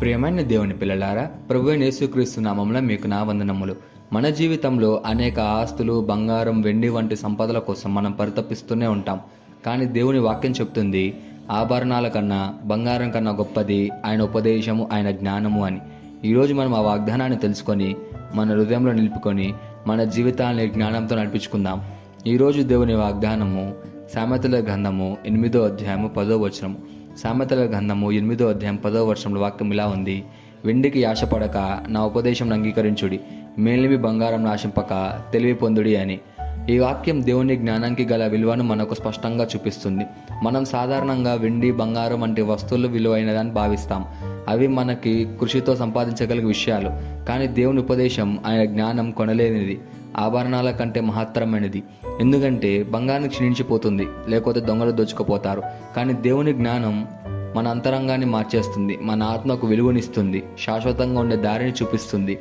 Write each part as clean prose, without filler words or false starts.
ప్రియమైన దేవుని పిల్లలారా, ప్రభువైన యేసుక్రీస్తు నామములో మీకు నా వందనములు. మన జీవితంలో అనేక ఆస్తులు, బంగారం, వెండి వంటి సంపదల కోసం మనం పరితపిస్తూనే ఉంటాం. కానీ దేవుని వాక్యం చెప్తుంది, ఆభరణాల కన్నా, బంగారం కన్నా గొప్పది ఆయన ఉపదేశము, ఆయన జ్ఞానము అని. ఈరోజు మనం ఆ వాగ్దానాన్ని తెలుసుకొని మన హృదయంలో నిలుపుకొని మన జీవితాన్ని జ్ఞానంతో నడిపించుకుందాం. ఈరోజు దేవుని వాగ్దానము సామెతల గ్రంథము 8వ అధ్యాయము 10వ వచనము. సామెతల గ్రంథము 8వ అధ్యాయం 10వ వచనంలో వాక్యం ఇలా ఉంది: వెండికి ఆశపడక నా ఉపదేశం అంగీకరించుడి, మేలిమి బంగారం నాశింపక తెలివి పొందుడి అని. ఈ వాక్యం దేవుని జ్ఞానానికి గల విలువను మనకు స్పష్టంగా చూపిస్తుంది. మనం సాధారణంగా వెండి, బంగారం వంటి వస్తువులు విలువైనదని భావిస్తాం. అవి మనకి కృషితో సంపాదించగలిగే విషయాలు. కానీ దేవుని ఉపదేశం, ఆయన జ్ఞానం కొనలేనిది, ఆభరణాల కంటే మహత్తరమైనది. ఎందుకంటే బంగారం క్షీణించిపోతుంది, లేకపోతే దొంగలు దోచుకుపోతారు. కానీ దేవుని జ్ఞానం మన అంతరంగాన్ని మార్చేస్తుంది, మన ఆత్మకు విలువనిస్తుంది, శాశ్వతంగా ఉండే దారిని చూపిస్తుంది.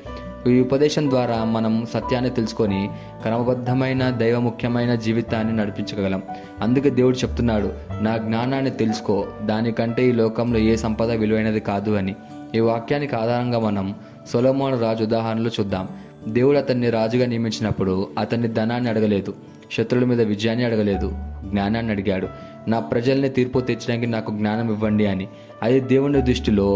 ఈ ఉపదేశం ద్వారా మనం సత్యాన్ని తెలుసుకొని క్రమబద్ధమైన దైవముఖ్యమైన జీవితాన్ని నడిపించగలం. అందుకే దేవుడు చెప్తున్నాడు, నా జ్ఞానాన్ని తెలుసుకో, దానికంటే ఈ లోకంలో ఏ సంపద విలువైనది కాదు అని. ఈ వాక్యానికి ఆధారంగా మనం సొలొమోను రాజు ఉదాహరణలు చూద్దాం. దేవుడు అతన్ని రాజుగా నియమించినప్పుడు అతన్ని ధనాన్ని అడగలేదు, శత్రువుల మీద విజయాన్ని అడగలేదు, జ్ఞానాన్ని అడిగాడు. నా ప్రజల్ని తీర్పు తెచ్చడానికి నాకు జ్ఞానం ఇవ్వండి అని. అది దేవుని దృష్టిలో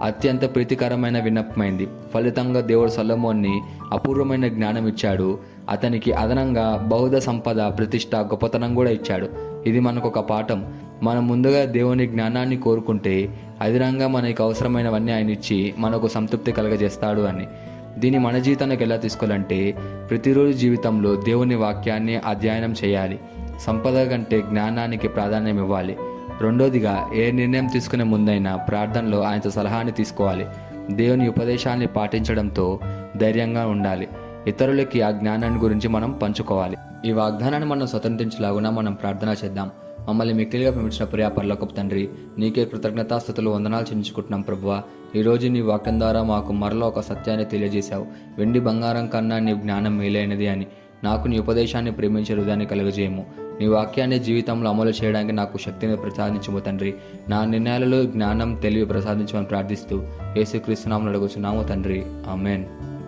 అత్యంత ప్రీతికరమైన విన్నపమైంది. ఫలితంగా దేవుడు సొలొమోన్ని అపూర్వమైన జ్ఞానం ఇచ్చాడు. అతనికి అదనంగా బహుధ సంపద, ప్రతిష్ట, గొప్పతనం కూడా ఇచ్చాడు. ఇది మనకు ఒక పాఠం. మనం ముందుగా దేవుని జ్ఞానాన్ని కోరుకుంటే అదనంగా మనకు అవసరమైనవన్నీ ఆయన ఇచ్చి మనకు సంతృప్తి కలగజేస్తాడు అని. దీన్ని మన జీవితానికి ఎలా తీసుకోవాలంటే, ప్రతిరోజు జీవితంలో దేవుని వాక్యాన్ని అధ్యయనం చేయాలి. సంపద కంటే జ్ఞానానికి ప్రాధాన్యం ఇవ్వాలి. రెండోదిగా, ఏ నిర్ణయం తీసుకునే ముందైనా ప్రార్థనలో ఆయనతో సలహాని తీసుకోవాలి. దేవుని ఉపదేశాన్ని పాటించడంతో ధైర్యంగా ఉండాలి. ఇతరులకి ఆ జ్ఞానాన్ని గురించి మనం పంచుకోవాలి. ఈ వాగ్దానాన్ని మనం స్వతంత్రించలాగున మనం ప్రార్థన చేద్దాం. మమ్మల్ని మిక్కిలిగా ప్రేమించిన ప్రియ పరలోకపు తండ్రి, నీకే కృతజ్ఞతాస్తుతులు, వందనాలు చెల్లించుకుంటున్నాం ప్రభువా. ఈరోజు నీ వాక్యం ద్వారా మాకు మరలో ఒక సత్యాన్ని తెలియజేశావు. వెండి బంగారం కన్నా నీ జ్ఞానం మేలైనది అని. నాకు నీ ఉపదేశాన్ని ప్రేమించే హృదయాన్ని కలుగజేయము. నీ వాక్యాన్ని జీవితంలో అమలు చేయడానికి నాకు శక్తిని ప్రసాదించము తండ్రి. నా నిర్ణయాలలో జ్ఞానం, తెలివి ప్రసాదించమని ప్రార్థిస్తూ యేసుక్రీస్తు నామములో అడుగుచున్నాము తండ్రి. ఆమేన్.